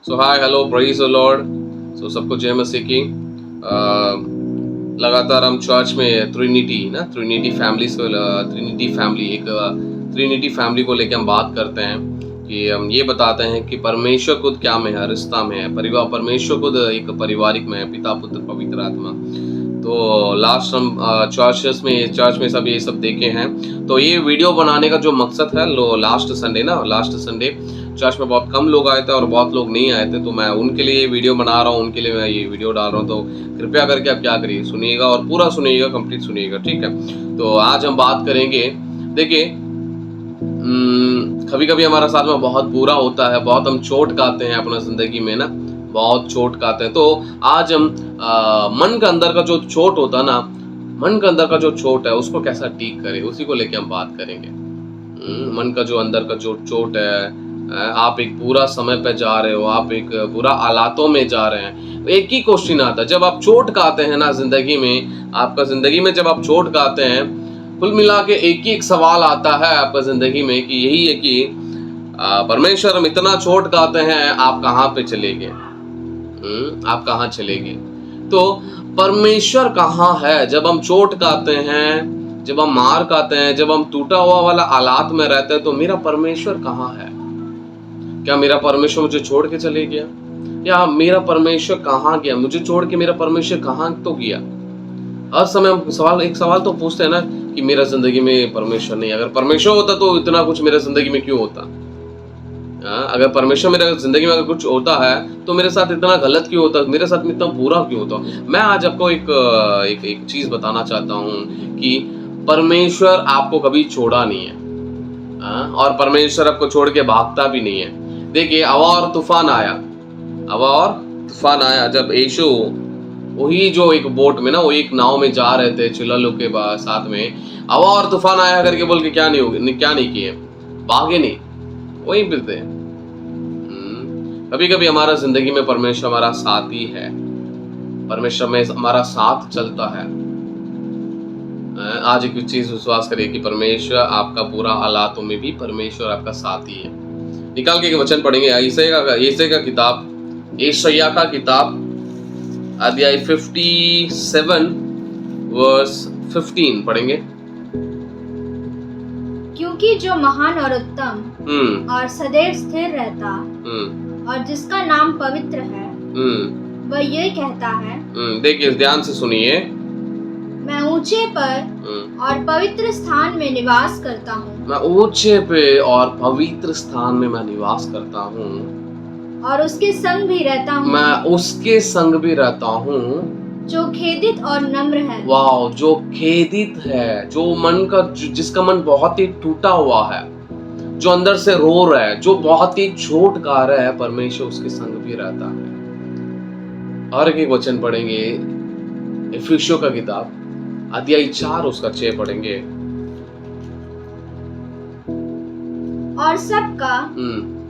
So hi hello praise the lord. So सबको जय मसीह की। लगातार हम चर्च में ट्रिनिटी फैमिली को लेकर हम बात करते हैं कि हम ये बताते हैं कि परमेश्वर खुद क्या में है, रिश्ता में है, परिवार। परमेश्वर खुद एक पारिवारिक में है, पिता पुत्र पवित्र आत्मा। तो लास्ट हम चर्च में सब ये सब देखे हैं। तो ये वीडियो बनाने का जो मकसद है, लास्ट संडे चर्च में बहुत कम लोग आए थे और बहुत लोग नहीं आए थे, तो मैं उनके लिए ये वीडियो बना रहा हूँ, उनके लिए मैं ये वीडियो डाल रहा हूँ। तो कृपया करके आप क्या करिए, सुनिएगा और पूरा सुनिएगा, कंप्लीट सुनिएगा, ठीक है। तो आज हम बात करेंगे, देखिए कभी कभी हमारा साथ में बहुत बुरा होता है, बहुत हम चोट खाते हैं अपना जिंदगी में ना, बहुत चोट खाते हैं। तो आज हम मन का अंदर का जो चोट होता है ना, मन का अंदर का जो चोट है उसको कैसा ठीक करें, उसी को लेके हम बात करेंगे। मन का जो अंदर का जो चोट है, आप एक बुरा समय पे जा रहे हो, आप एक बुरा हालातों में जा रहे हैं, एक ही क्वेश्चन आता है जब आप चोट खाते हैं ना जिंदगी में, आपका जिंदगी में जब आप चोट खाते हैं, कुल मिला के एक ही एक सवाल आता है आपका जिंदगी में कि यही है कि परमेश्वर हम इतना चोट खाते हैं, आप कहाँ पे चले गए, आप कहाँ चले गए। तो परमेश्वर कहाँ है जब हम चोट खाते हैं, जब हम मार खाते हैं, जब हम टूटा हुआ वाला हालात में रहते हैं, तो मेरा परमेश्वर कहाँ है? क्या मेरा परमेश्वर मुझे छोड़ के चले गया, या मेरा परमेश्वर कहाँ गया, मुझे छोड़ के मेरा परमेश्वर कहाँ तो गया? हर समय हम एक सवाल तो पूछते हैं ना कि मेरा जिंदगी में परमेश्वर नहीं। अगर परमेश्वर होता तो इतना कुछ मेरे जिंदगी में क्यों होता? अगर परमेश्वर मेरे जिंदगी में अगर कुछ होता है तो मेरे साथ इतना गलत क्यों होता, मेरे साथ इतना बुरा क्यों होता? मैं आज आपको एक चीज बताना चाहता हूँ कि परमेश्वर आपको कभी छोड़ा नहीं है, और परमेश्वर आपको छोड़ के भागता भी नहीं है। देखिए हवा और तूफान आया जब यीशु वही जो एक बोट में ना, वो एक नाव में जा रहे थे चिल्लालों के साथ में, हवा और तूफान आया करके बोल के क्या नहीं किए, भागे नहीं, वहीं पे थे। कभी कभी हमारा जिंदगी में परमेश्वर हमारा साथी है, परमेश्वर में हमारा साथ चलता है। आज एक चीज विश्वास करिए कि परमेश्वर आपका बुरा हालातों में भी परमेश्वर आपका साथी है। निकाल के वचन पढ़ेंगे यशायाह का किताब अध्याय 57 वर्स 15 पढ़ेंगे। क्योंकि जो महान और उत्तम और सदैव स्थिर रहता और जिसका नाम पवित्र है, वह ये कहता है। देखिए ध्यान से सुनिए, मैं ऊंचे पर और पवित्र स्थान में निवास करता हूँ। मैं ऊंचे पे और पवित्र स्थान में मैं निवास करता हूँ, और उसके संग भी रहता हूँ। मैं उसके संग भी रहता हूँ जो खेदित और नम्र है। वाह, जो खेदित है, जो मन का, जिसका मन बहुत ही टूटा हुआ है, जो अंदर से रो रहा है, जो बहुत ही चोट खा रहा है, परमेश्वर उसके संग भी रहता है। और एक वचन पढ़ेंगे इफिसियों का किताब अध्याय 4 उसका 6 पढ़ेंगे। और सबका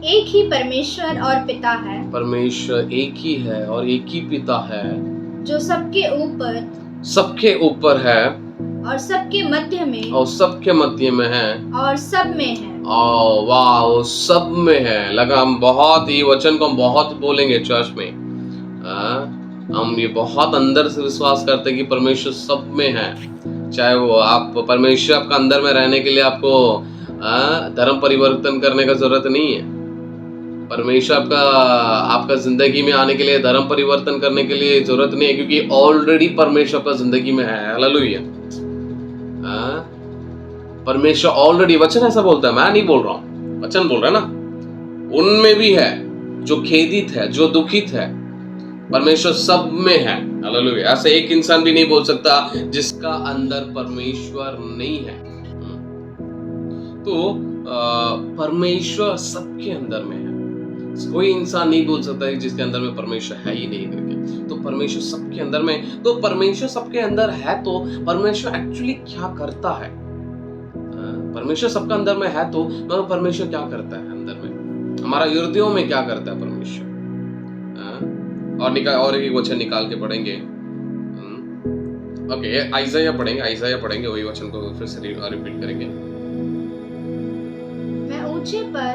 एक ही परमेश्वर और पिता है। परमेश्वर एक ही है और एक ही पिता है, जो सबके ऊपर है और सबके मध्य में है और सब में है। वाह, सब में है। लगा हम बहुत ही वचन को हम बहुत बोलेंगे चर्च में। हम ये बहुत अंदर से विश्वास करते हैं कि परमेश्वर सब में है। चाहे वो आप परमेश्वर आपका अंदर में रहने के लिए आपको धर्म परिवर्तन करने का जरूरत नहीं है। परमेश्वर आपका जिंदगी में आने के लिए धर्म परिवर्तन करने के लिए जरूरत नहीं है, क्योंकि ऑलरेडी परमेश्वर आपका जिंदगी में है। हालेलुया। परमेश्वर ऑलरेडी, वचन ऐसा बोलता है, मैं नहीं बोल रहा हूं, वचन बोल रहा है ना, उनमें भी है जो खेदित है, जो दुखित है, परमेश्वर सब में है। हालेलुया। ऐसे एक इंसान भी नहीं बोल सकता जिसका अंदर परमेश्वर नहीं है। तो परमेश्वर सबके अंदर में है। कोई इंसान नहीं बोल सकता है जिसके अंदर में परमेश्वर है ही नहीं करके। तो परमेश्वर सबके अंदर में, तो परमेश्वर सबके अंदर है, तो परमेश्वर एक्चुअली क्या करता है? परमेश्वर सबका अंदर में है, तो परमेश्वर क्या करता है अंदर में, हमारा हृदयों में क्या करता है परमेश्वर? और एक वचन निकाल के पढ़ेंगे। ओके, यशायाह पढ़ेंगे, वही वचन को फिर से रिपीट करेंगे। मैं ऊंचे पर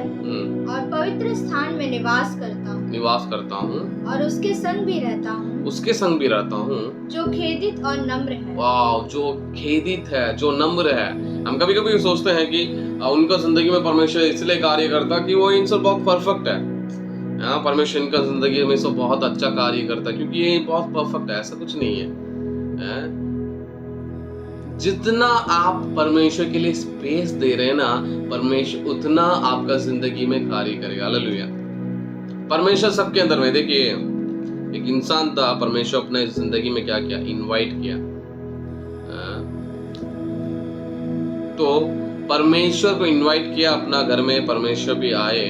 और पवित्र स्थान में निवास करता हूँ। निवास करता हूँ, और उसके संग भी रहता हूँ, उसके संग भी रहता हूँ, जो खेदित और नम्र है। वाह, जो खेदित है, जो नम्र है। हम कभी कभी सोचते हैं कि उनका जिंदगी में परमेश्वर इसलिए कार्य करता कि वो इनसे बहुत परफेक्ट है। हाँ, परमेश्वर इनका जिंदगी में सब बहुत अच्छा कार्य करता है क्योंकि ये बहुत परफेक्ट है। ऐसा कुछ नहीं है, हैं? जितना आप परमेश्वर के लिए स्पेस दे रहे हैं ना, परमेश्वर उतना आपका जिंदगी में कार्य करेगा। हालेलुया। परमेश्वर सबके अंदर में, देखिए एक इंसान था, परमेश्वर अपने जिंदगी में क्या किया, इनवाइट किया। तो परमेश्वर को इनवाइट किया अपना घर में, परमेश्वर भी आए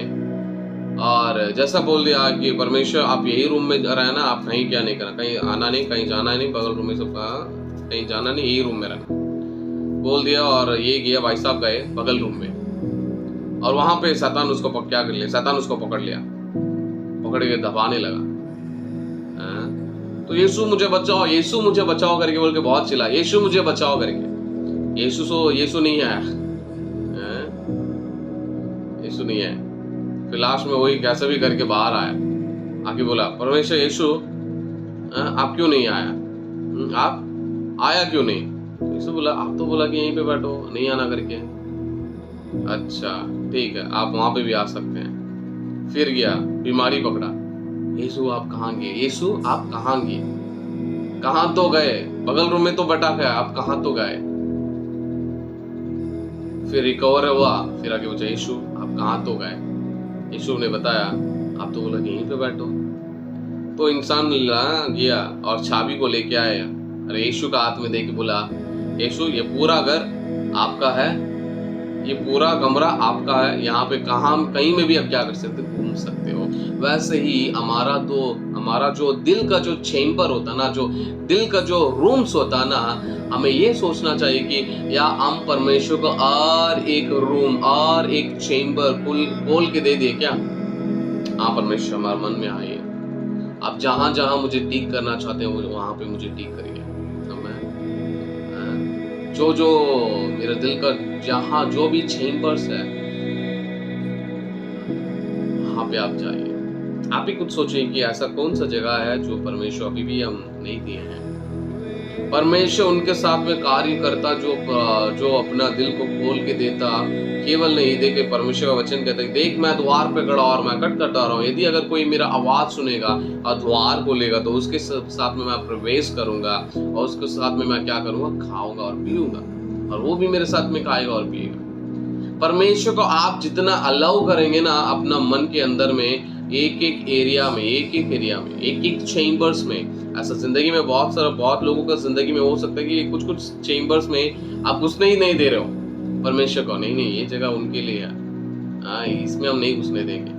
और जैसा बोल दिया कि परमेश्वर आप यही रूम में रहना, आप कहीं क्या नहीं करना, कहीं आना नहीं, कहीं जाना नहीं, बगल रूम में सब कहीं जाना नहीं, यही रूम में रहना बोल दिया। और ये गया, भाई साहब गए बगल रूम में और वहां पे शैतान उसको क्या कर लिया, शैतान उसको पकड़ लिया, पकड़ के दबाने लगा। तो यीशु मुझे बचाओ, यीशु मुझे बचाओ करके बोल के बहुत चिल्ला, यीशु मुझे बचाओ करके। यीशु नहीं आया, यीशु नहीं आया। फिर लास्ट में वही कैसे भी करके बाहर आया, आके बोला, परमेश्वर यीशु आप क्यों नहीं आया, आप आया क्यों नहीं? तो यीशु बोला, आप तो बोला कि यहीं पे बैठो, नहीं आना करके। अच्छा ठीक है, आप वहां पे भी आ सकते हैं। फिर गया, बीमारी पकड़ा, यीशु आप कहाँ गए, यीशु आप कहाँ गए, कहाँ तो गए, बगल रूम में तो बैठा गया, आप कहाँ तो गए। फिर रिकवर हुआ, फिर आगे पूछा, यीशु आप कहाँ तो गए। यीशु ने बताया, आप तो बोला कि यहीं पे बैठो। तो इंसान गया और चाबी को लेके आया, अरे यीशु का हाथ में दे के बोला, यीशु ये पूरा घर आपका है, ये पूरा कमरा आपका है, यहाँ पे कहीं में भी आप क्या कर सकते, घूम सकते हो। वैसे ही हमारा जो दिल का जो चेम्बर होता ना, जो दिल का जो रूम्स होता ना, हमें ये सोचना चाहिए कि या हम परमेश्वर को और एक रूम और एक चेम्बर खोल के दे दिए क्या। हाँ, परमेश्वर हमारे मन में आइए, आप जहां जहां मुझे टीक करना चाहते हैं वहां पे मुझे टीक करिए। जो मेरे दिल का जहां जो भी चेम्बर्स है वहां पे आप जाइए। आप ही कुछ सोचिए कि ऐसा कौन सा जगह है जो परमेश्वर अभी भी हम नहीं दिए हैं। परमेश्वर उनके साथ में कार्य करता जो अपना दिल को खोल के देता, केवल नहीं देखे। परमेश्वर का वचन कहता है, देख मैं द्वार पे खड़ा और मैं खटखटा रहा हूँ, यदि अगर कोई मेरा आवाज सुनेगा और द्वार खोलेगा तो उसके साथ में मैं प्रवेश करूंगा और उसके साथ में मैं क्या करूंगा, खाऊंगा और पीऊंगा और वो भी मेरे साथ में खाएगा और पिएगा। परमेश्वर को आप जितना अलाउ करेंगे ना अपना मन के अंदर में, एक एक एरिया में, एक एक चेम्बर्स में, ऐसा जिंदगी में बहुत लोगों का जिंदगी में हो सकता है कि कुछ चेम्बर्स में आप घुसने ही नहीं दे रहे हो परमेश्वर को, नहीं ये जगह उनके लिए है, इसमें हम नहीं घुसने देंगे,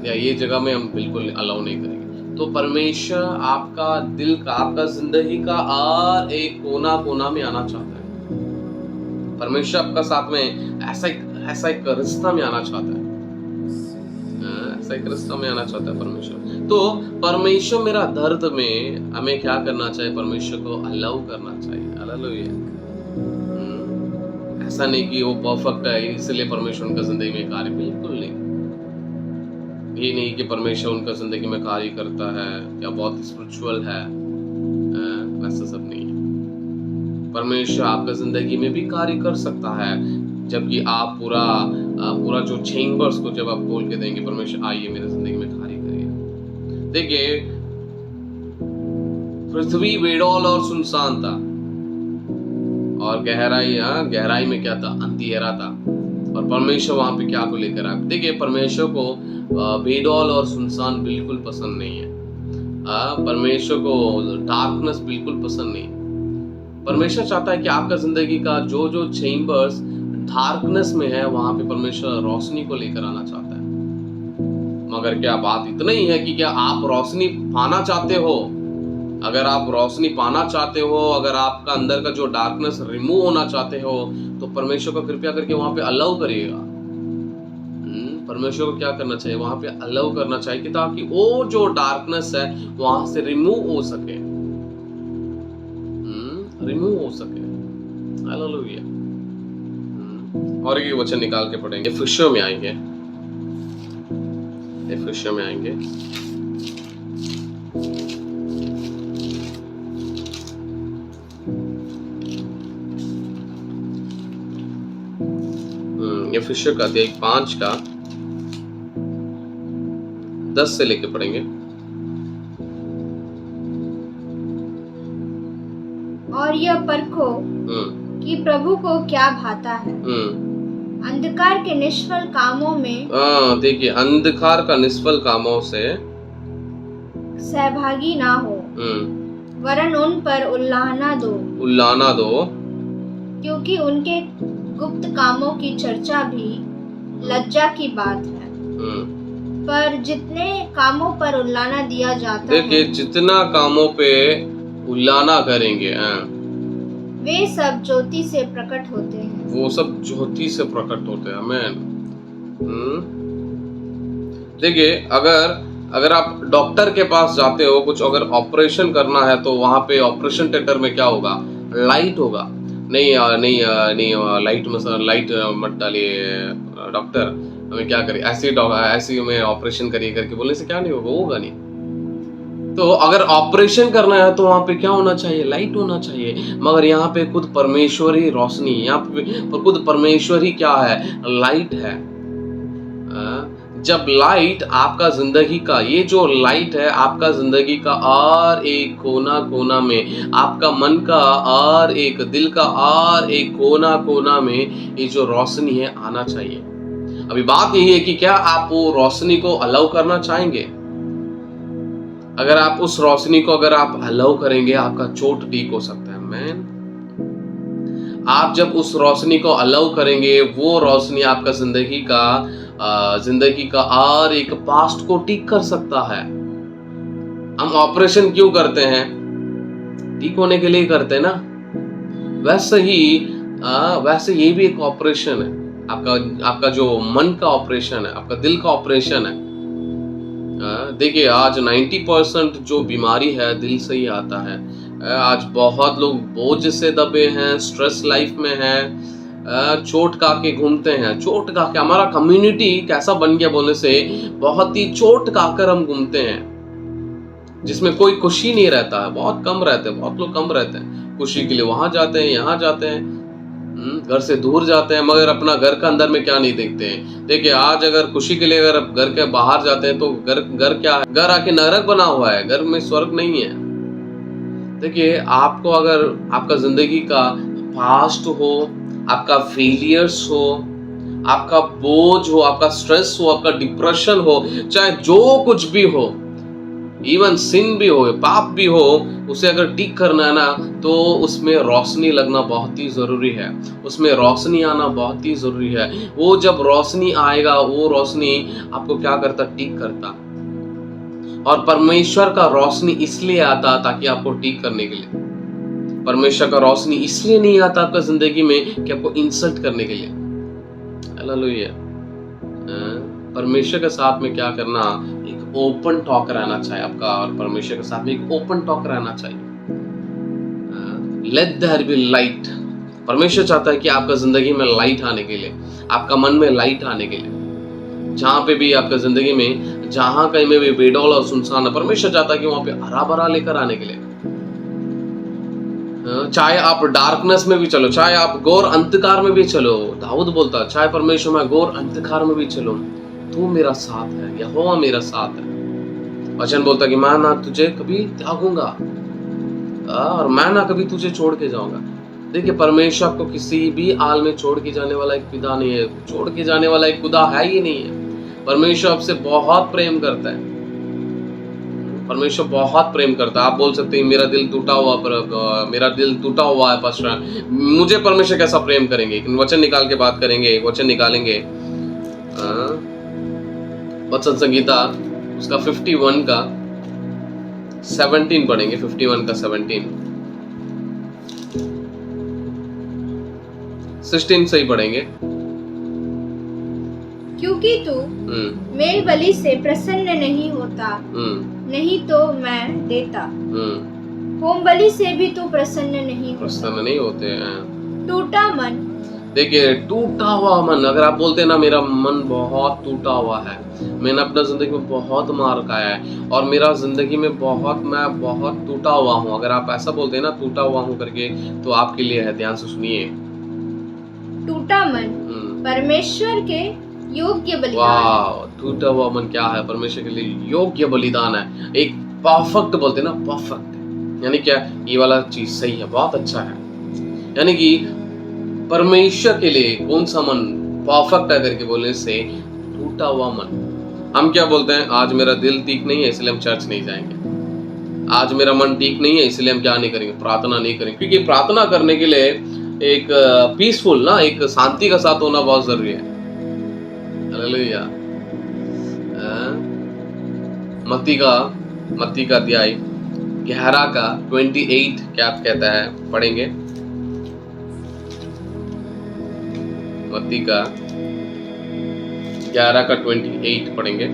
या ये जगह में हम बिल्कुल अलाउ नहीं करेंगे। तो परमेश्वर आपका दिल का, आपका जिंदगी का और एक कोना में आना चाहता है। परमेश्वर आपका साथ में ऐसा एक रिश्ता में आना चाहता है, ऐसा एक रिश्ता में आना चाहता है परमेश्वर। तो परमेश्वर मेरा दर्द में हमें क्या करना चाहिए, परमेश्वर को अलाउ करना चाहिए। हालेलुया। ऐसा नहीं कि वो परफेक्ट है इसलिए परमेश्वर उनका जिंदगी में कार्य, बिल्कुल नहीं। ये नहीं कि परमेश्वर उनका जिंदगी में कार्य करता है या बहुत स्पिरिचुअल है, वैसा सब नहीं है। परमेश्वर आपका जिंदगी में भी कार्य कर सकता है जबकि आप पूरा जो चेम्बर्स को जब आप खोल के देंगे, परमेश्वर आइए मेरे जिंदगी में कार्य करिए। देखिए पृथ्वी बेडौल और सुनसान था और गहराई में क्या था, अंधेरा था, और परमेश्वर वहां पे क्या को लेकर आया। देखिए परमेश्वर को बेडौल और सुनसान बिल्कुल पसंद नहीं है, परमेश्वर को डार्कनेस बिल्कुल पसंद नहीं। परमेश्वर चाहता है कि आपका जिंदगी का जो चेम्बर्स डार्कनेस में है वहां पे परमेश्वर रोशनी को लेकर आना चाहता है। मगर क्या बात इतना ही है कि क्या आप रोशनी पाना चाहते हो? अगर आप रोशनी पाना चाहते हो, अगर आपका अंदर का जो डार्कनेस रिमूव होना चाहते हो, तो परमेश्वर को कृपया करके वहां पे अलाउ करिएगा। परमेश्वर को क्या करना चाहिए, वहां पे अलाउ करना चाहिए कि ताकि वो जो डार्कनेस है वहां से रिमूव हो सके, हालेलुया। और एक वचन निकाल के पढ़ेंगे, इफिसियों में आएंगे, एफिशिएंट में आएंगे। एफिशिएंट का अध्याय 5 का 10 से लेके पढ़ेंगे। और यह परखो कि प्रभु को क्या भाता है। अंधकार के निष्फल कामों में देखिए, अंधकार का निष्फल कामों से सहभागी ना हो, वरन उन पर उल्लाहना दो, क्योंकि उनके गुप्त कामों की चर्चा भी लज्जा की बात है। पर जितने कामों पर उल्लाहना दिया जाता है, देखिए जितना कामों पे उल्लाहना करेंगे वे सब ज्योति से प्रकट होते हैं। वो सब ज्योति से प्रकट होते हैं। आमीन। देखिए, अगर आप डॉक्टर के पास जाते हो, कुछ अगर ऑपरेशन करना है तो वहां पे ऑपरेशन थिएटर में क्या होगा? लाइट होगा। नहीं लाइट मत डालिए डॉक्टर, हमें क्या करिए, ऐसे में ऑपरेशन करिए करके बोलने से क्या नहीं होगा? होगा नहीं। तो अगर ऑपरेशन करना है तो वहां पे क्या होना चाहिए? लाइट होना चाहिए। मगर यहाँ पे खुद परमेश्वरी रोशनी, यहाँ पे खुद परमेश्वरी क्या है? लाइट है। जब लाइट आपका जिंदगी का, ये जो लाइट है आपका जिंदगी का और एक कोना में, आपका मन का और एक दिल का और एक कोना में ये जो रोशनी है आना चाहिए। अभी बात यही है कि क्या आप वो रोशनी को अलाउ करना चाहेंगे? अगर आप उस रोशनी को अगर आप अलाउ करेंगे, आपका चोट ठीक हो सकता है। मैन, आप जब उस रोशनी को अलाउ करेंगे, वो रोशनी आपका जिंदगी का और एक पास्ट को ठीक कर सकता है। हम ऑपरेशन क्यों करते हैं? ठीक होने के लिए करते हैं ना। वैसे ये भी एक ऑपरेशन है। आपका जो मन का ऑपरेशन है, आपका दिल का ऑपरेशन है। देखिए, आज 90% जो बीमारी है दिल से ही आता है। आज बहुत लोग बोझ से दबे हैं, स्ट्रेस लाइफ में है, चोट खा के घूमते हैं। चोट खा के हमारा कम्युनिटी कैसा बन गया बोलने से, बहुत ही चोट खाकर हम घूमते हैं, जिसमें कोई खुशी नहीं रहता है। बहुत लोग कम रहते हैं खुशी के लिए। वहां जाते हैं, यहाँ जाते हैं, घर से दूर जाते हैं, मगर अपना घर का अंदर में क्या नहीं देखते हैं। देखिए, आज अगर खुशी के लिए अगर आप घर के बाहर जाते हैं तो घर क्या है? घर आके नरक बना हुआ है, घर में स्वर्ग नहीं है। देखिए, आपको अगर आपका जिंदगी का पास्ट हो, आपका फेलियर्स हो, आपका बोझ हो, आपका स्ट्रेस हो, आपका डिप्रेशन हो, चाहे जो कुछ भी हो, इवन सिन भी हो, पाप भी हो, उसे अगर ठीक करना है ना, तो उसमें रोशनी लगना बहुत ही जरूरी है। उसमें रोशनी आना बहुत ही जरूरी है। वो जब रोशनी आएगा, वो रोशनी आपको क्या करता? ठीक करता। और परमेश्वर का रोशनी इसलिए आता ताकि आपको ठीक करने के लिए। परमेश्वर का रोशनी इसलिए नहीं आता आपका जिंदगी में कि आपको इंसल्ट करने के लिए। हालेलुया। परमेश्वर के साथ में क्या करना? एक ओपन टॉक रहना चाहिए आपका, और परमेश्वर के साथ में एक ओपन टॉक रहना चाहिए। Let there be light. परमेश्वर चाहता है कि आपका जिंदगी में लाइट आने के लिए, आपका मन में लाइट आने के लिए। जहां पे भी आपका जिंदगी में, जहां कहीं में भी बेडौल और सुनसान है, परमेश्वर चाहता है कि वहां पे हरा भरा लेकर आने के लिए। चाहे आप डार्कनेस में भी चलो, चाहे आप घोर अंधकार में भी चलो। दाऊद बोलता, चाहे परमेश्वर मैं घोर अंधकार में भी चलो, तू मेरा साथ है, यहोवा मेरा साथ है। वचन बोलता कि मैं ना तुझे कभी त्यागूंगा और मैं ना कभी तुझे छोड़ के जाऊंगा। देखिए, परमेश्वर आपको किसी भी हाल में छोड़ के जाने वाला एक पिता नहीं है, छोड़ के जाने वाला एक खुदा है ही नहीं है। परमेश्वर आपसे बहुत प्रेम करता है। परमेश्वर बहुत प्रेम करता है। आप बोल सकते हैं मेरा दिल टूटा हुआ है पास्टर, मुझे परमेश्वर कैसा प्रेम करेंगे? वचन निकाल के बात करेंगे, वचन निकालेंगे। वचन संगीता उसका 51 का 17 पढ़ेंगे। 51 का 17, 16 से ही पढ़ेंगे। क्योंकि तू मेल बलि से प्रसन्न नहीं होता, नहीं तो मैं देता। होम बलि से भी तू प्रसन्न नहीं होते हैं। टूटा मन। देखिए, टूटा हुआ मन, अगर आप बोलते हैं ना मेरा मन बहुत टूटा हुआ है, मैंने अपना जिंदगी में बहुत मार खाया है और मेरा जिंदगी में मैं बहुत टूटा हुआ हूँ। अगर आप ऐसा बोलते हैं ना टूटा हुआ हूँ करके, तो आपके लिए है, ध्यान से सुनिए। टूटा मन परमेश्वर के योग्य बलिदान है। टूटा हुआ मन क्या है? परमेश्वर के लिए योग्य बलिदान है। एक परफेक्ट बोलते हैं ना, परफेक्ट यानी क्या? ये वाला चीज सही है, बहुत अच्छा है। यानी कि परमेश्वर के लिए कौन सा मन परफेक्ट है करके बोलने से, टूटा हुआ मन। हम क्या बोलते हैं? आज मेरा दिल ठीक नहीं है इसलिए हम चर्च नहीं जाएंगे। आज मेरा मन ठीक नहीं है इसलिए हम क्या नहीं करेंगे? प्रार्थना नहीं करेंगे। क्योंकि प्रार्थना करने के लिए एक पीसफुल ना, एक शांति का साथ होना बहुत जरूरी है। हालेलुया। मत्ती का अध्याय 11 का 28 क्या कहता है? पढ़ेंगे। मत्ती का 11 का 28 पढ़ेंगे।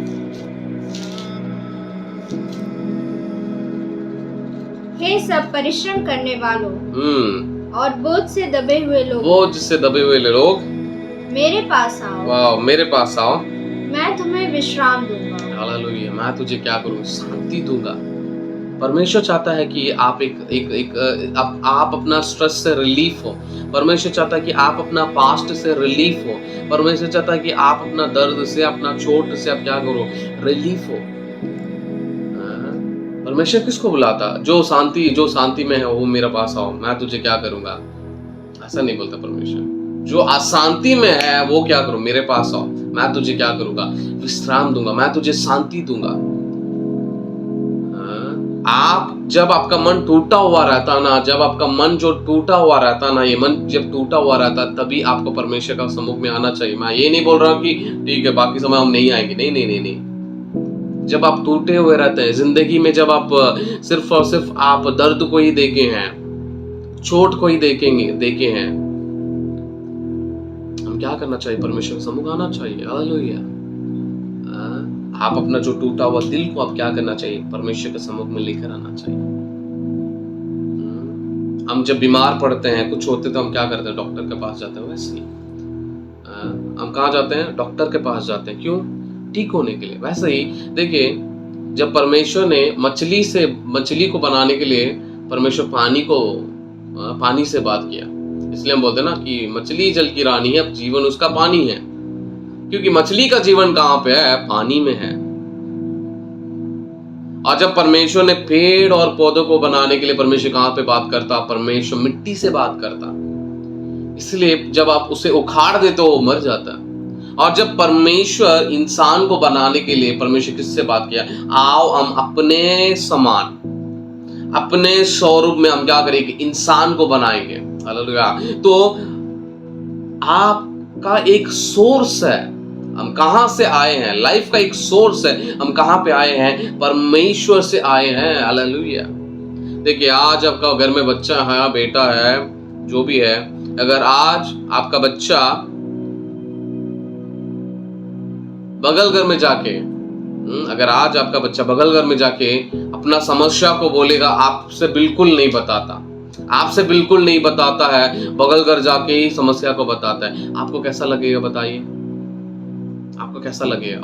हे सब परिश्रम करने वालों और बोझ से दबे हुए लोग मेरे पास आओ। वाह, मेरे पास आओ, मैं तुम्हें विश्राम दूंगा। हालेलुया। मैं तुझे क्या करूंगा? शांति दूंगा। परमेश्वर चाहता है कि आप आप अपना स्ट्रेस से रिलीफ हो। परमेश्वर चाहता है कि आप अपना पास्ट से रिलीफ हो। परमेश्वर चाहता है कि आप अपना दर्द से, अपना चोट से आप क्या करो? रिलीफ हो। परमेश्वर किसको बुलाता? जो शांति में है वो मेरे पास आओ, मैं तुझे क्या करूंगा? ऐसा नहीं बोलता परमेश्वर। जो अशांति में है वो क्या करो? मेरे पास आओ, मैं तुझे क्या करूंगा? विश्राम दूंगा, मैं तुझे शांति दूंगा। आप जब आपका मन टूटा हुआ रहता ना, जब आपका मन जो टूटा हुआ रहता ना, ये मन जब टूटा हुआ रहता तभी आपको परमेश्वर का सम्मुख में आना चाहिए। मैं ये नहीं बोल रहा हूँ कि ठीक है बाकी समय हम नहीं आएंगे, नहीं नहीं नहीं नहीं। जब आप टूटे हुए रहते हैं जिंदगी में, जब आप सिर्फ और सिर्फ आप दर्द को ही देखे हैं, चोट को ही देखे हैं, हम क्या करना चाहिए? परमेश्वर का सम्मुख आना चाहिए। हालेलुया। आप अपना जो टूटा हुआ दिल को आप क्या करना चाहिए? परमेश्वर के सम्मुख में लेकर आना चाहिए। हम जब बीमार पड़ते हैं, कुछ होते तो हम क्या करते हैं? डॉक्टर के पास जाते हैं। वैसे ही हम कहाँ जाते हैं? डॉक्टर के पास जाते हैं। क्यों? ठीक होने के लिए। वैसे ही देखिए, जब परमेश्वर ने मछली को बनाने के लिए परमेश्वर पानी से बात किया, इसलिए हम बोलते हैं ना कि मछली जल की रानी है, जीवन उसका पानी है। क्योंकि मछली का जीवन कहां पे है? पानी में है। और जब परमेश्वर ने पेड़ और पौधों को बनाने के लिए परमेश्वर कहां पे बात करता? परमेश्वर मिट्टी से बात करता। इसलिए जब आप उसे उखाड़ देते हो वो मर जाता। और जब परमेश्वर इंसान को बनाने के लिए परमेश्वर किससे बात किया? आओ हम अपने समान, अपने स्वरूप में हम क्या करेंगे? इंसान को बनाएंगे। हालेलुया। तो आपका एक सोर्स है, हम कहां से आए हैं? लाइफ का एक सोर्स है, हम कहां पे आए हैं? परमेश्वर से आए हैं। हालेलुया। देखिए, आज आपका घर में बच्चा है, बेटा है, जो भी है, अगर आज आपका बच्चा बगल घर में जाके अपना समस्या को बोलेगा, आपसे बिल्कुल नहीं बताता है, बगल घर जाके ही समस्या को बताता है, आपको कैसा लगेगा? बताइए, आपको कैसा लगेगा?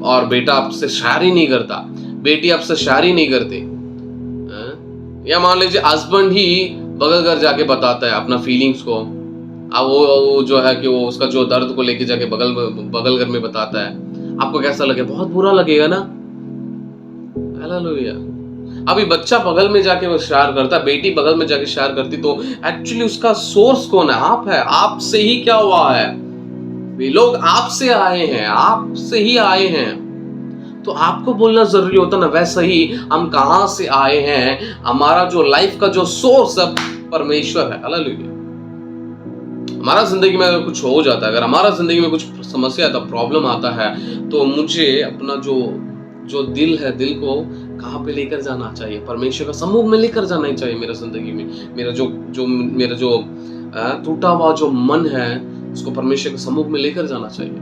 और बेटा आपसे शायरी नहीं करता, बेटी आपसे शायरी नहीं करती, या मान लीजिए हस्बैंड ही बगल घर जाके बताता है अपना फीलिंग्स को, अब वो जो है कि वो उसका जो दर्द को लेके जाके बगल घर में बताता है, आपको कैसा लगेगा? बहुत बुरा लगेगा ना। हालेलुया। अभी बच्चा बगल में जाके वो शेयर करता, बेटी बगल में जाके शेयर करती, तो एक्चुअली उसका सोर्स कौन है? आप है। आपसे ही क्या हुआ है? वे लोग आपसे आए हैं, आपसे ही आए हैं, तो आपको बोलना जरूरी होता ना। वैसे ही हम कहां से आए हैं? हमारा जो लाइफ का जो सोर्स है परमेश्वर है। हालेलुया। हमारा जिंदगी में अगर कुछ हो जाता है, अगर हमारा जिंदगी में कुछ समस्या आता, प्रॉब्लम आता है, तो मुझे अपना जो दिल है, दिल को कहां पे लेकर जाना चाहिए? परमेश्वर का सम्मुख में लेकर जाना ही चाहिए। मेरा जिंदगी में मेरा जो टूटा हुआ जो मन है, उसको परमेश्वर के सम्मुख में लेकर जाना चाहिए।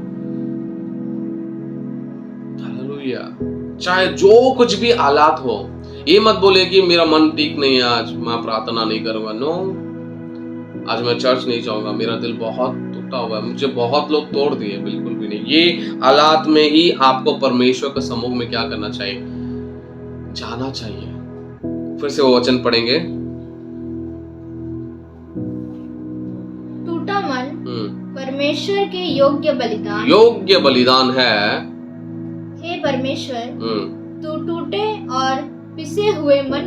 हालेलुया। चाहे जो कुछ भी हालात हो, ये मत बोले कि मेरा मन ठीक नहीं है, आज मैं प्रार्थना नहीं करूंगा। नो, आज मैं चर्च नहीं जाऊंगा, मेरा दिल बहुत टूटा हुआ है, मुझे बहुत लोग तोड़ दिए, बिल्कुल भी नहीं। ये हालात में ही आपको परमेश्वर के सम्मुख में क्या करना चाहिए, जाना चाहिए। फिर से वो वचन पढ़ेंगे। टूटा मन परमेश्वर के योग्य बलिदान है। हे परमेश्वर, तू टूटे और पिसे हुए मन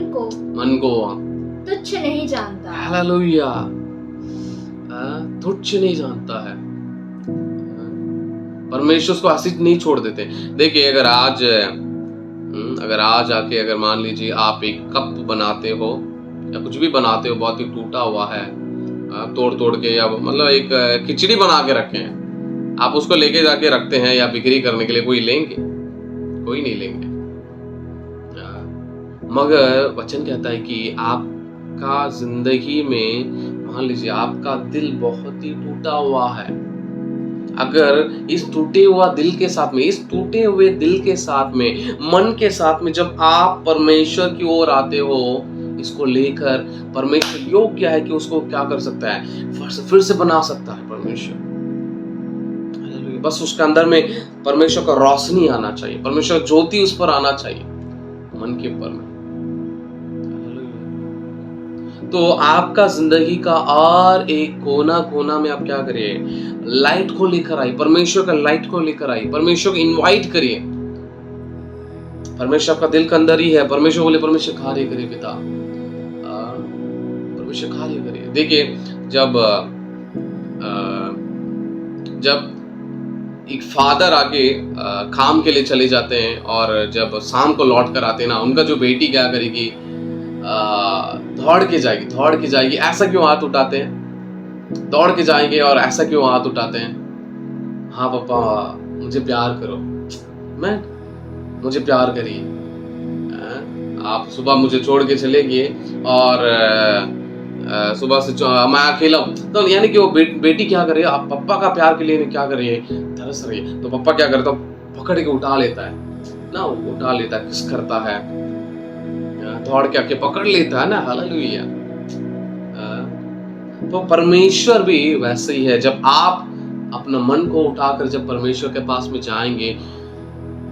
को तुच्छ नहीं जानता। हालेलुया, तुच्छ नहीं जानता है। परमेश्वर उसको ऐसे नहीं छोड़ देते। देखिए, अगर आज आके अगर मान लीजिए आप एक कप बनाते हो या कुछ भी बनाते हो, बहुत ही टूटा हुआ है, तोड़ के, या मतलब एक खिचड़ी बना के रखे हैं, आप उसको लेके जाके रखते हैं या बिक्री करने के लिए, कोई लेंगे? कोई नहीं लेंगे। मगर वचन कहता है कि आपका जिंदगी में मान लीजिए आपका दिल बहुत ही टूटा हुआ है। अगर इस टूटे हुए दिल के साथ में मन के साथ में जब आप परमेश्वर की ओर आते हो, इसको लेकर, परमेश्वर योग्य है कि उसको क्या कर सकता है, फिर से बना सकता है परमेश्वर। बस उसके अंदर में परमेश्वर का रोशनी आना चाहिए, परमेश्वर ज्योति उस पर आना चाहिए, मन के ऊपर में। तो आपका जिंदगी का और एक कोना में आप क्या करिए, लाइट को लेकर आइए, परमेश्वर का लाइट को लेकर आइए, परमेश्वर को इनवाइट करिए। परमेश्वर आपका दिल के अंदर ही है। परमेश्वर बोले, परमेश्वर कार्य करिए पिता, परमेश्वर कार्य करिए। देखिए, जब एक फादर आके काम के लिए चले जाते हैं और जब शाम को लौट कर आते हैं ना, उनका जो बेटी क्या करेगी, दौड़ के जाएगी। ऐसा क्यों हाथ उठाते हैं? दौड़ के जाएंगे और ऐसा क्यों हाथ उठाते हैं? हाँ पापा, मुझे प्यार करो, मुझे प्यार करिए। आप सुबह मुझे छोड़ के चले गए और सुबह से मैं अकेला हूँ, तो यानी कि वो बेटी क्या करे, आप पापा का प्यार के लिए क्या करे, तरस रही है। तो पापा क्या करता, पकड़ के उठा लेता है ना, उठा लेता है, किस करता है, दौड़ के आके पकड़ लेता है ना। हालेलुया। तो परमेश्वर भी वैसे ही है। जब आप अपना मन को उठाकर जब परमेश्वर के पास में जाएंगे,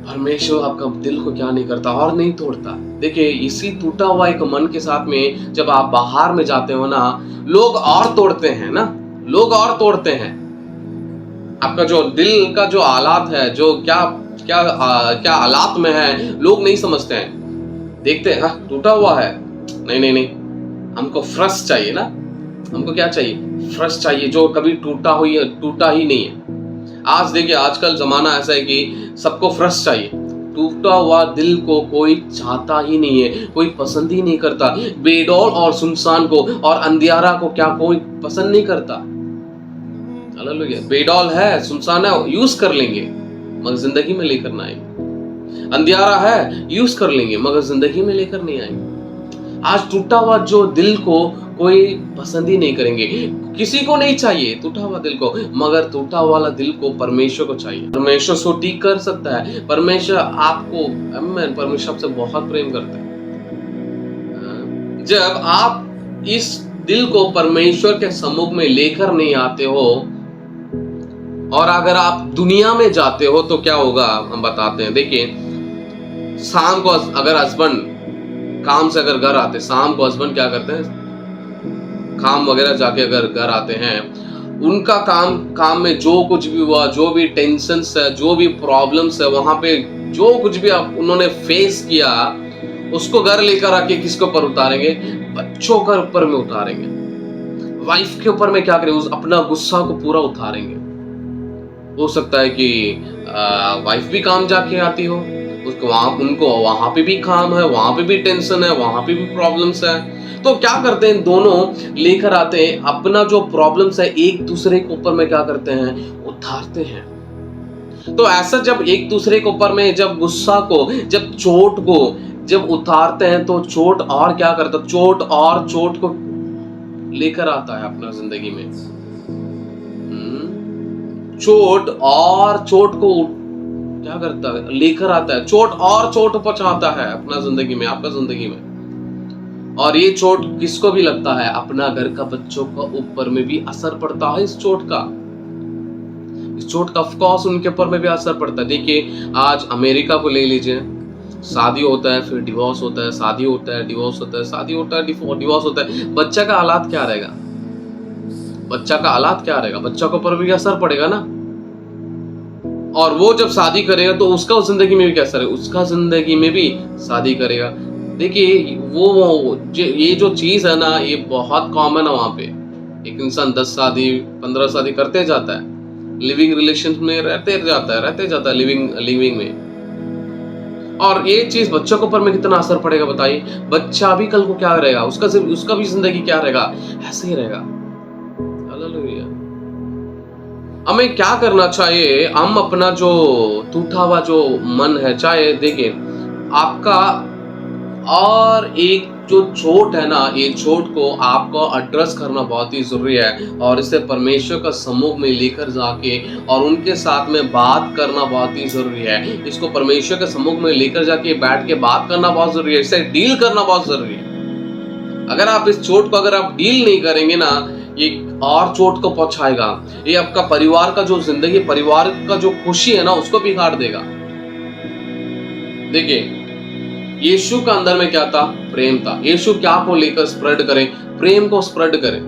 परमेश्वर आपका दिल को क्या नहीं करता और नहीं तोड़ता। देखिए, इसी टूटा हुआ एक मन के साथ में जब आप बाहर में जाते हो ना, लोग और तोड़ते हैं ना, लोग और तोड़ते हैं। आपका जो दिल का जो हालात है, जो क्या हालात में है, लोग नहीं समझते हैं। देखते हैं, हाँ टूटा हुआ है, नहीं, हमको फ्रेश चाहिए ना। हमको क्या चाहिए? फ्रेश चाहिए, जो कभी टूटा ही नहीं है। आज देखिए, आजकल जमाना ऐसा है कि सबको फ्रेश चाहिए। टूटा हुआ दिल को कोई चाहता ही नहीं है, कोई पसंद ही नहीं करता। बेडौल और सुनसान को और अंधियारा को क्या कोई पसंद नहीं करता। हालेलुया। बेडौल है, सुनसान है, यूज कर लेंगे मगर जिंदगी में लेकर ना आएंगे। अंधियारा है, यूज कर लेंगे मगर जिंदगी में लेकर नहीं आएंगे। आज टूटा हुआ जो दिल को कोई पसंद ही नहीं करेंगे, किसी को नहीं चाहिए टूटा हुआ दिल को, मगर टूटा वाला दिल को परमेश्वर को चाहिए। परमेश्वर उसको ठीक कर सकता है। परमेश्वर आपसे बहुत प्रेम करता है। जब आप इस दिल को परमेश्वर के सम्मुख में लेकर नहीं आते हो, और अगर आप दुनिया में जाते हो तो क्या होगा, हम बताते हैं। देखिए, शाम को अगर हस्बैंड काम से अगर घर आते, शाम को हस्बैंड क्या करते हैं, काम वगैरह जाके अगर घर आते हैं, उनका काम में जो कुछ भी हुआ, जो भी टेंशन्स है, जो भी प्रॉब्लम्स है, वहां पे जो कुछ भी उन्होंने फेस किया, उसको घर लेकर आके किसके ऊपर उतारेंगे? बच्चों के ऊपर में उतारेंगे। वाइफ के ऊपर में क्या करेंगे? उस अपना गुस्सा को पूरा उतारेंगे। हो सकता है कि वाइफ भी काम जाके आती हो, उनको वहां पे भी काम है, वहां पे भी टेंशन है, वहां पे भी प्रॉब्लम्स है। तो क्या करते हैं, दोनों लेकर आते हैं अपना जो प्रॉब्लम्स है, एक दूसरे के ऊपर में क्या करते हैं, उतारते हैं। तो ऐसा जब एक दूसरे के ऊपर में जब गुस्सा को, जब चोट को जब उतारते हैं, तो चोट और क्या करता, चोट को लेकर आता है अपना जिंदगी में। चोट को क्या करता है, लेकर आता है। चोट पहुंचाता है अपना जिंदगी में, आपका जिंदगी में। और ये चोट किसको भी लगता है, अपना घर का बच्चों का ऊपर में भी असर पड़ता है इस चोट का। इस चोट का ऑफकोर्स उनके ऊपर में भी असर पड़ता है। देखिए आज अमेरिका को ले लीजिए, शादी होता है फिर डिवोर्स होता है, शादी होता है डिवोर्स होता है, शादी होता है डिवोर्स होता है। बच्चा का हालात क्या रहेगा, बच्चा का हालात क्या रहेगा, बच्चा के ऊपर भी असर पड़ेगा ना। और वो जब शादी करेगा तो उसका जिंदगी में भी क्या असर है, उसका जिंदगी में भी शादी करेगा। देखिए वो ये जो चीज है ना ये बहुत कॉमन है वहां पे। एक इंसान 10 शादी 15 शादी करते जाता है, लिविंग रिलेशन में रहते जाता है लिविंग में। और ये चीज बच्चों के ऊपर में कितना असर पड़ेगा बताइए। बच्चा भी कल को क्या रहेगा, उसका भी जिंदगी क्या रहेगा, ऐसे ही रहेगा। हालेलुया। हमें क्या करना चाहिए, हम अपना जो टूटा हुआ जो मन है, चाहे देखिए आपका और एक जो चोट है ना, ये चोट को आपको एड्रेस करना बहुत ही जरूरी है और इसे परमेश्वर का सम्मुख में लेकर जाके और उनके साथ में बात करना बहुत ही जरूरी है। इसको परमेश्वर के सम्मुख में लेकर जाके बैठ के बात करना बहुत जरूरी है, इसे डील करना बहुत जरूरी है। अगर आप इस चोट को अगर आप डील नहीं करेंगे ना, ये और चोट को पहुंचाएगा। ये आपका परिवार का जो जिंदगी, परिवार का जो खुशी है ना उसको बिगाड़ देगा। देखिए यीशु का अंदर में क्या था, प्रेम था। यीशु क्या को लेकर स्प्रेड करें, प्रेम को स्प्रेड करें।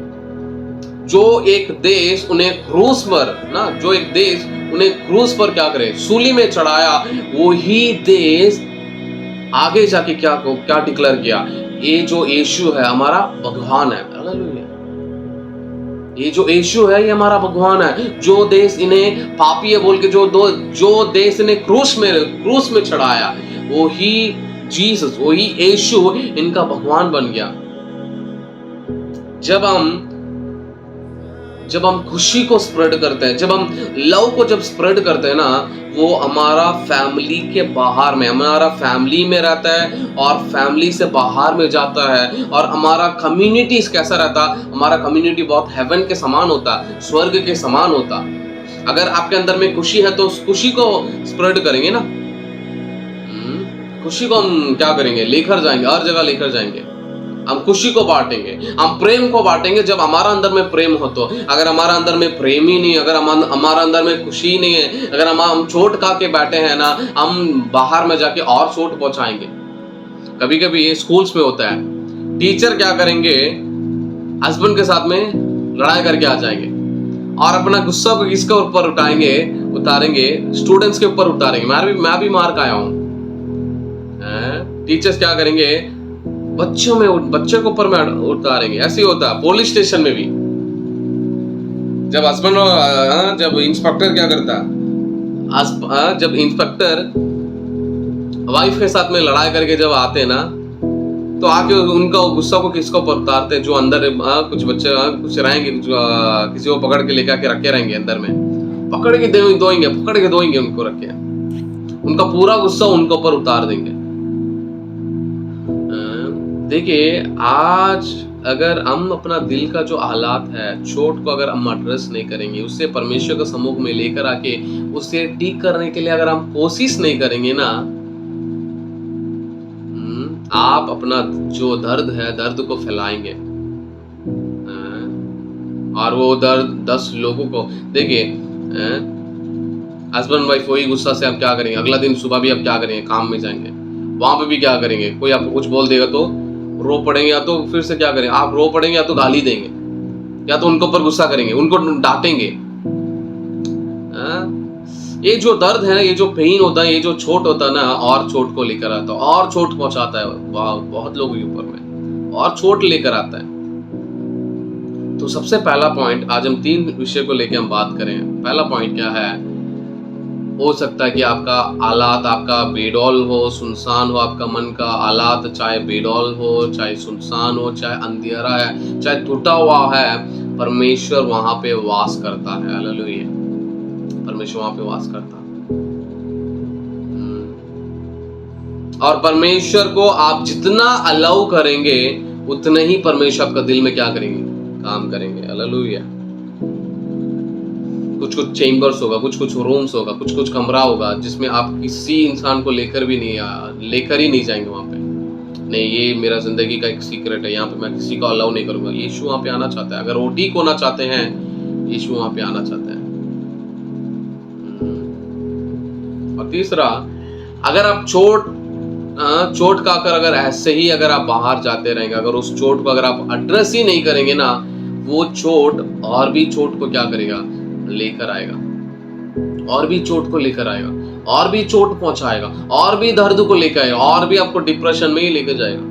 जो एक देश उन्हें क्रूस पर ना, जो एक देश उन्हें क्रूस पर क्या करे, सूली में चढ़ाया, वही देश आगे जाके क्या डिक्लेयर किया, ये जो यीशु है हमारा भगवान है। हालेलुया। ये जो यीशु है ये हमारा भगवान है। जो देश इन्हें पापी है बोल के जो देश इन्हें क्रूस में चढ़ाया, वही जीसस, वही यीशु इनका भगवान बन गया। जब हम खुशी को स्प्रेड करते हैं, जब हम लव को जब स्प्रेड करते हैं ना, वो हमारा फैमिली के बाहर में, हमारा फैमिली में रहता है और फैमिली से बाहर में जाता है। और हमारा कम्युनिटी कैसा रहता, हमारा कम्युनिटी बहुत हेवन के समान होता, स्वर्ग के समान होता। अगर आपके अंदर में खुशी है तो उस खुशी को स्प्रेड करेंगे ना, खुशी को हम क्या करेंगे, लेकर जाएंगे, हर जगह लेकर जाएंगे। हम खुशी को बांटेंगे, हम प्रेम को बांटेंगे जब हमारा अंदर में प्रेम हो। तो अगर हमारा अंदर में प्रेम ही नहीं, अगर हमारा अंदर में खुशी नहीं है, अगर हम चोट खा के बैठे हैं ना, हम बाहर में जाके और चोट पहुंचाएंगे। कभी कभी ये स्कूल्स में होता है, टीचर क्या करेंगे, हस्बैंड के साथ में लड़ाई करके आ जाएंगे और अपना गुस्सा को किसके ऊपर उतारेंगे, स्टूडेंट्स के ऊपर उतारेंगे। मैं भी मार खाया हूं। टीचर्स क्या करेंगे, बच्चे को ऊपर में उतारेंगे। ऐसे ही होता है पुलिस स्टेशन में भी। जब इंस्पेक्टर क्या करता है, जब इंस्पेक्टर वाइफ के साथ में लड़ाई करके जब आते हैं ना, तो आके उनका गुस्सा को किसको ऊपर उतारते हैं, जो अंदर कुछ बच्चे कुछ रहेंगे, किसी को पकड़ के लेकर के रखे रहेंगे अंदर में, पकड़ के धोएंगे उनको रख के, उनका पूरा गुस्सा उनके ऊपर उतार देंगे। देखिए आज अगर हम अपना दिल का जो हालात है, चोट को अगर हम एड्रेस नहीं करेंगे, उससे परमेश्वर के सम्मुख में लेकर आके उसे ठीक करने के लिए अगर हम कोशिश नहीं करेंगे ना, आप अपना जो दर्द है, दर्द को फैलाएंगे और वो दर्द 10 लोगों को। देखिए हस्बैंड वाइफ वही गुस्सा से आप क्या करेंगे, अगला दिन सुबह भी आप क्या करेंगे, काम में जाएंगे, वहां पे भी क्या करेंगे, कोई आपको कुछ बोल देगा तो रो पड़ेंगे, या तो फिर से क्या करेंगे, आप रो पड़ेंगे, या तो गाली देंगे, या तो उनके ऊपर गुस्सा करेंगे, उनको डांटेंगे। ये जो दर्द है, ये जो पेन होता है, ये जो चोट होता है ना, और चोट को लेकर आता है, और चोट पहुंचाता है बहुत लोगों के ऊपर में, और चोट लेकर आता है। तो सबसे पहला पॉइंट, आज हम 3 विषय को लेकर हम बात करें। पहला पॉइंट क्या है, हो सकता है कि आपका हालात, आपका बेडौल हो, सुनसान हो, आपका मन का हालात चाहे बेडौल हो, चाहे सुनसान हो, चाहे अंधेरा है, चाहे टूटा हुआ है, परमेश्वर वहां पे वास करता है। हालेलुया। परमेश्वर वहां पे वास करता है। और परमेश्वर को आप जितना अलाउ करेंगे, उतने ही परमेश्वर आपका दिल में क्या करेंगे, काम करेंगे। हालेलुया। कुछ चेम्बर्स होगा, कुछ रूम्स होगा, कुछ कमरा होगा जिसमें आप किसी इंसान को लेकर ही नहीं जाएंगे वहां पे। नहीं, ये मेरा जिंदगी का एक सीक्रेट है, यहाँ पे मैं किसी को अलाउ नहीं करूंगा। यीशु वहां पे आना चाहता है। अगर वो ठीक होना चाहते हैं, यीशु वहां पे आना चाहता है। और तीसरा, अगर आप चोट खाकर अगर ऐसे ही अगर आप बाहर जाते रहेंगे, अगर उस चोट को अगर आप एड्रेस ही नहीं करेंगे ना, वो चोट और भी चोट को क्या करेगा, लेकर आएगा, और भी चोट को लेकर आएगा, और भी चोट पहुंचाएगा, और भी दर्द को लेकर आएगा, और भी आपको डिप्रेशन में ही लेकर जाएगा।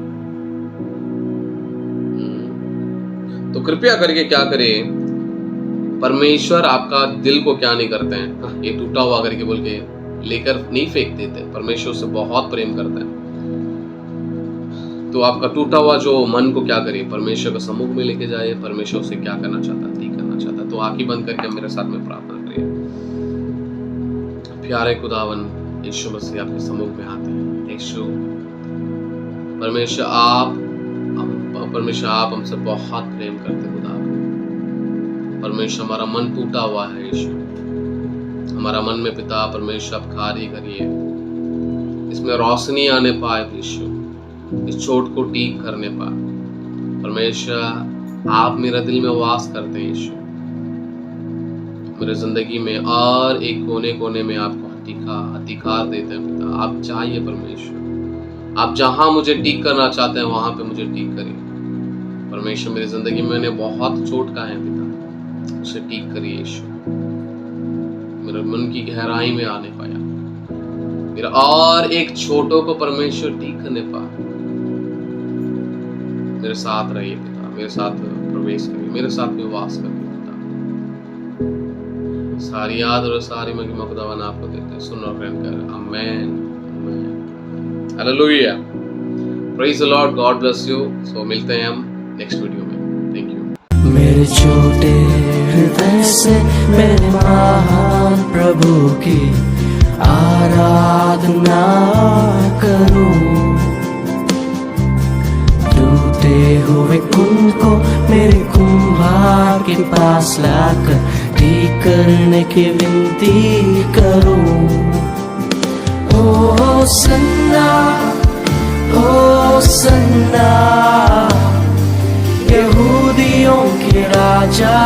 तो कृपया करके क्या करें, परमेश्वर आपका दिल को क्या नहीं करते हैं, ये टूटा हुआ करके बोल के लेकर नहीं फेंक देते। परमेश्वर से बहुत प्रेम करते हैं। तो आपका टूटा हुआ जो मन को क्या करिए, परमेश्वर के सम्मुख में लेके जाइए। परमेश्वर से क्या करना चाहता है, ठीक करना चाहता है। तो आंखें बंद करके मेरे साथ में प्रार्थना करिए। प्यारे खुदावन यीशु मसीह, आपके सम्मुख में आते हैं। यीशु परमेश्वर, आप हमसे बहुत प्रेम करते खुदा। परमेश्वर, हमारा मन टूटा हुआ है यीशु, हमारा मन में पिता परमेश्वर आप कार्य करिए, इसमें रोशनी आने पाए यीशु, इस चोट को ठीक करने पाए। परमेश्वर, आप मेरा दिल में वास करते हैं यीशु, मेरे जिंदगी में और एक कोने कोने में आपको अधिकार देते हैं पिता। आप चाहिए परमेश्वर, आप जहां मुझे ठीक करना चाहते हैं वहां पे मुझे ठीक करिए। परमेश्वर, मेरी जिंदगी में मैंने बहुत चोट का है पिता, उसे ठीक करिए यीशु। मेरे मन की गहराई में आने पाया, मेरा और एक छोटों को परमेश्वर ठीक करने पाया। मेरे साथ रहिए पिता, मेरे साथ प्रवेश करिए, मेरे साथ में वास करिए पिता। सारी याद और सारी महिमा खुदावन आपको देते हैं, सुन और ग्रहण कर। Amen, hallelujah, praise the lord, God bless you. So मिलते हैं हम नेक्स्ट वीडियो में। Thank you. मेरे छोटे हृदय से मेरे महान प्रभु की आराधना करूं, टूटे हुए कुंड को मेरे कुम्हार के पास लाकर ठीक करने की विनती करूं। ओ सन्ना, ओ सन्ना, यहूदियों के राजा